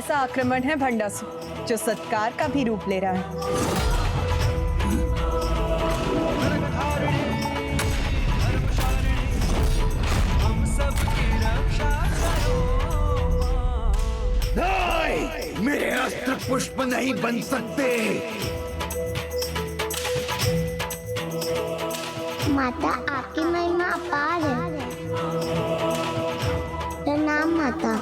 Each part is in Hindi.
कैसा आक्रमण है भंडासुर, जो सत्कार का भी रूप ले रहा है। नहीं, मेरे अस्त्र पुष्प नहीं बन सकते। माता, आपकी महिमा अपार है। प्रणाम माता।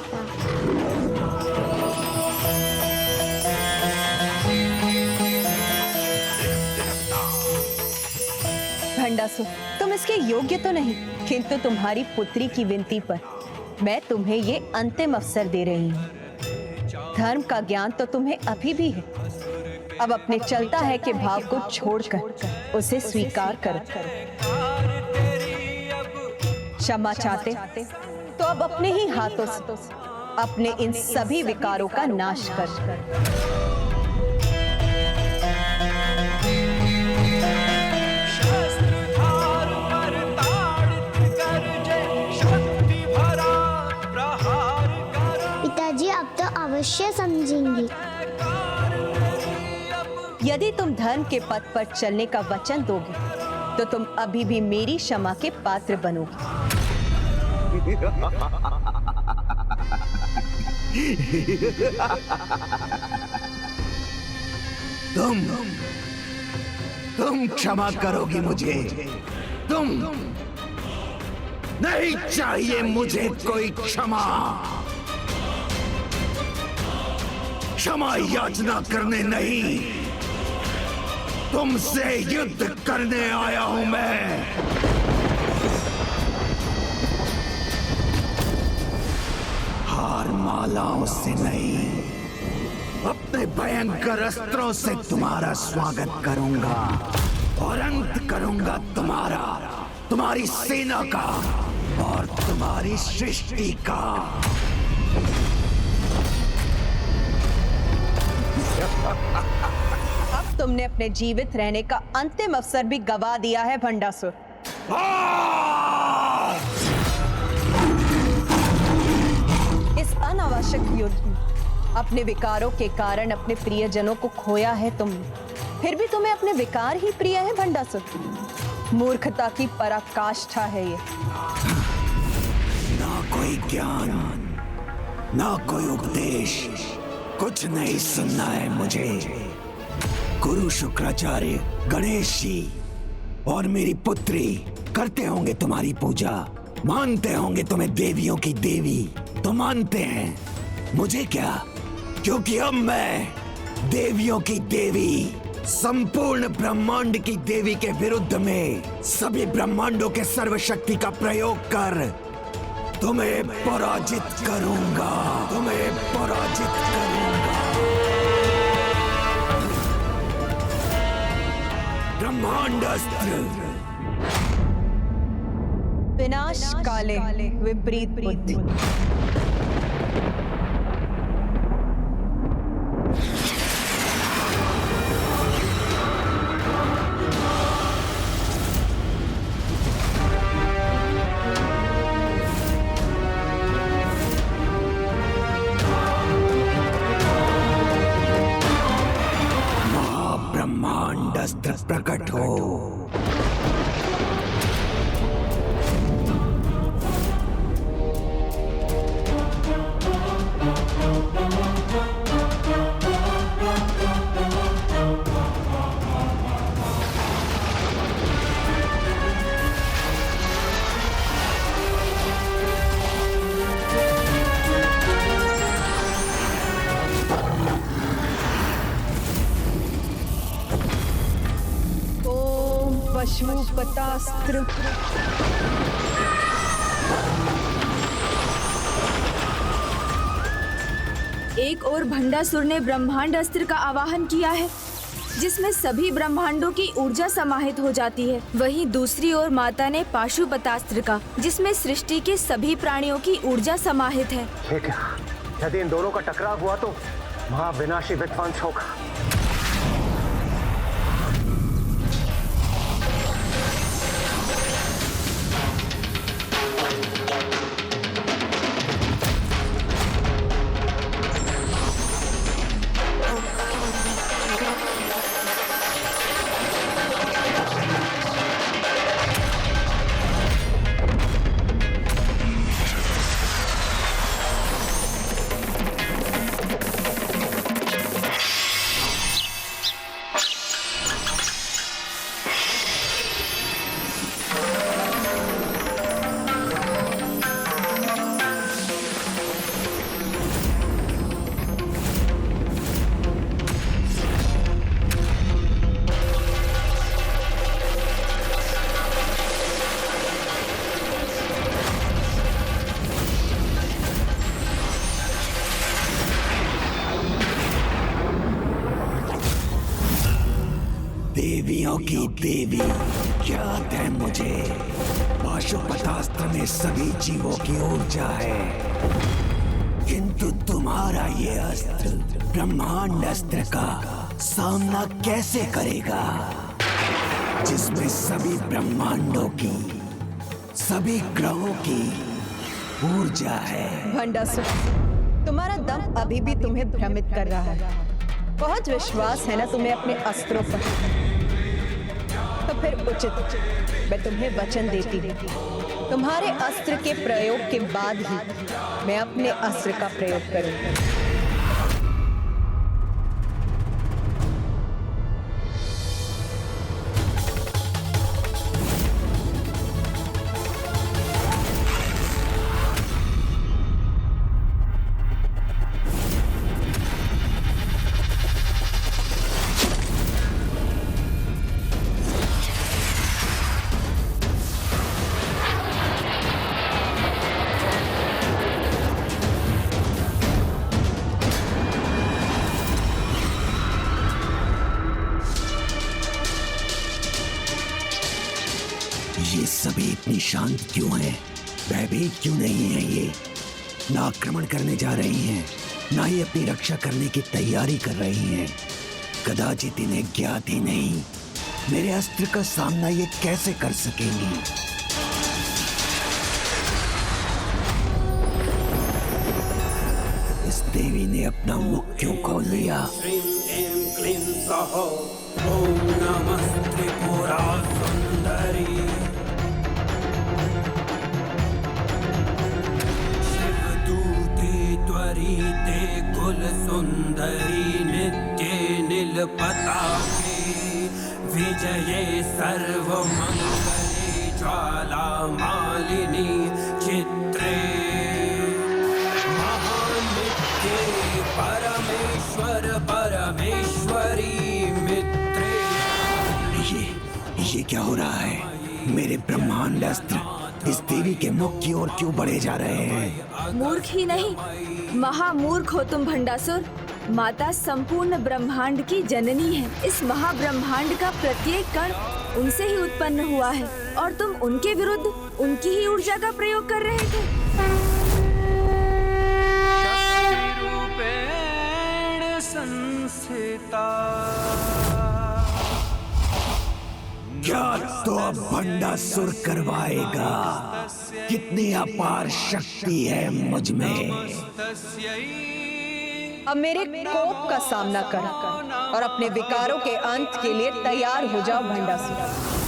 भंडासुर, तुम इसके योग्य तो नहीं, किंतु तुम्हारी पुत्री की विनती पर मैं तुम्हें ये अंतिम अवसर दे रही हूँ। धर्म का ज्ञान तो तुम्हें अभी भी है, अब अपने चलता है कि भाव को छोड़कर उसे स्वीकार करो। क्षमा चाहते तो अब अपने ही हाथों से अपने इन सभी विकारों का नाश कर। पिताजी अब तो अवश्य समझेंगी। यदि तुम धर्म के पथ पर चलने का वचन दोगे तो तुम अभी भी मेरी क्षमा के पात्र बनोगे। तुम क्षमा करोगी मुझे? तुम नहीं चाहिए मुझे कोई क्षमा। क्षमा याचना करने नहीं, तुमसे युद्ध करने आया हूं मैं। हार मालाओं से नहीं, अपने भयंकर अस्त्रों से तुम्हारा स्वागत करूंगा और अंत करूंगा तुम्हारी सेना का और तुम्हारी सृष्टि का। अब तुमने अपने जीवित रहने का अंतिम अवसर भी गवा दिया है भंडासुर। इस अनावश्यक युद्ध में अपने विकारों के कारण अपने प्रियजनों को खोया है तुमने, फिर भी तुम्हें अपने विकार ही प्रिय है भंडासुर। मूर्खता की पराकाष्ठा है ये। ना कोई ज्ञान, ना कोई उपदेश, कुछ नहीं सुनना है मुझे। गुरु शुक्राचार्य, गणेश जी और मेरी पुत्री करते होंगे तुम्हारी पूजा, मानते होंगे तुम्हें देवियों की देवी, तो मानते हैं। मुझे क्या, क्योंकि अब मैं देवियों की देवी, संपूर्ण ब्रह्मांड की देवी के विरुद्ध में सभी ब्रह्मांडों के सर्वशक्ति का प्रयोग कर तुम्हें पराजित करूंगा, तुम्हें पराजित करूंगा। ब्रह्मांडास्त्र। विनाश काले विपरीत बुद्धि। महाब्रह्मांडास्त्र प्रकट हो। पशुपतास्त्र। एक और भंडासुर ने ब्रह्मांड अस्त्र का आवाहन किया है, जिसमें सभी ब्रह्मांडों की ऊर्जा समाहित हो जाती है। वहीं दूसरी ओर माता ने पाशुपतास्त्र का, जिसमें सृष्टि के सभी प्राणियों की ऊर्जा समाहित है। यदि इन दोनों का टकराव हुआ तो महाविनाशी विध्वंस होगा। देवियों की देवी याद है मुझे। पाशुपतास्त्र में सभी जीवों की ऊर्जा है, किंतु तुम्हारा ये अस्त्र ब्रह्मांड अस्त्र का सामना कैसे करेगा, जिसमें सभी ब्रह्मांडों की, सभी ग्रहों की ऊर्जा है। भंडासुर, तुम्हारा दम अभी भी तुम्हें भ्रमित कर रहा है। बहुत विश्वास है ना तुम्हें अपने अस्त्रों पर, तो फिर उचित मैं तुम्हें वचन देती हूँ, तुम्हारे अस्त्र के प्रयोग के बाद ही मैं अपने अस्त्र का प्रयोग करूंगी। ये सभी इतनी शांत क्यों हैं? भयभीत क्यों नहीं है? ये ना आक्रमण करने जा रही हैं, ना ही अपनी रक्षा करने की तैयारी कर रही हैं। कदाचित इन्हें ज्ञात ही नहीं मेरे अस्त्र का सामना ये कैसे कर सकेंगी। इस देवी ने अपना मुख क्यों खोल लिया? ओम नमस्ते पुरा सुंदरी शिवदूते त्वरिते कुल सुंदरी नित्ये नीलपताके विजये सर्वमंगले ज्वाला मालिनी चित्रे महानित्ये परमेश्वर परमेश्वरी ये क्या हो रहा है? मेरे ब्रह्मांड अस्त्र इस देवी के मुख की ओर क्यों बढ़े जा रहे हैं? मूर्ख ही नहीं, महामूर्ख हो तुम भंडासुर। माता संपूर्ण ब्रह्मांड की जननी है। इस महाब्रह्मांड का प्रत्येक कण उनसे ही उत्पन्न हुआ है और तुम उनके विरुद्ध उनकी ही ऊर्जा का प्रयोग कर रहे थे। रूपेण संस्थिता क्या तो अब भंडासुर करवाएगा? कितनी अपार शक्ति है मुझ में। अब मेरे कोप का सामना कर और अपने विकारों के अंत के लिए तैयार हो जाओ भंडासुर।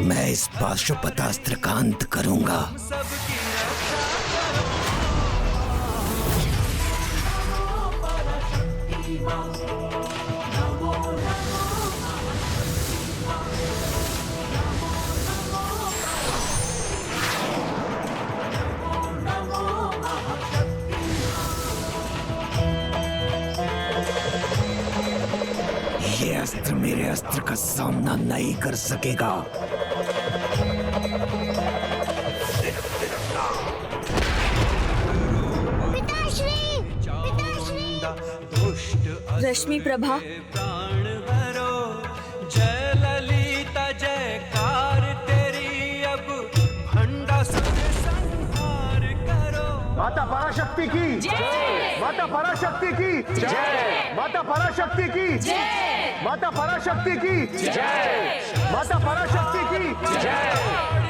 मैं इस पाशुपतास्त्र का अंत करूंगा। ये अस्त्र मेरे अस्त्र का सामना नहीं कर सकेगा। रश्मि प्रभा, प्राण हरो जय ललिता जयकार तेरी अब भंडासुर संहार करो। माता पराशक्ति की जय, माता पराशक्ति की जय, माता पराशक्ति की जय, माता पराशक्ति की जय, माता पराशक्ति की जय।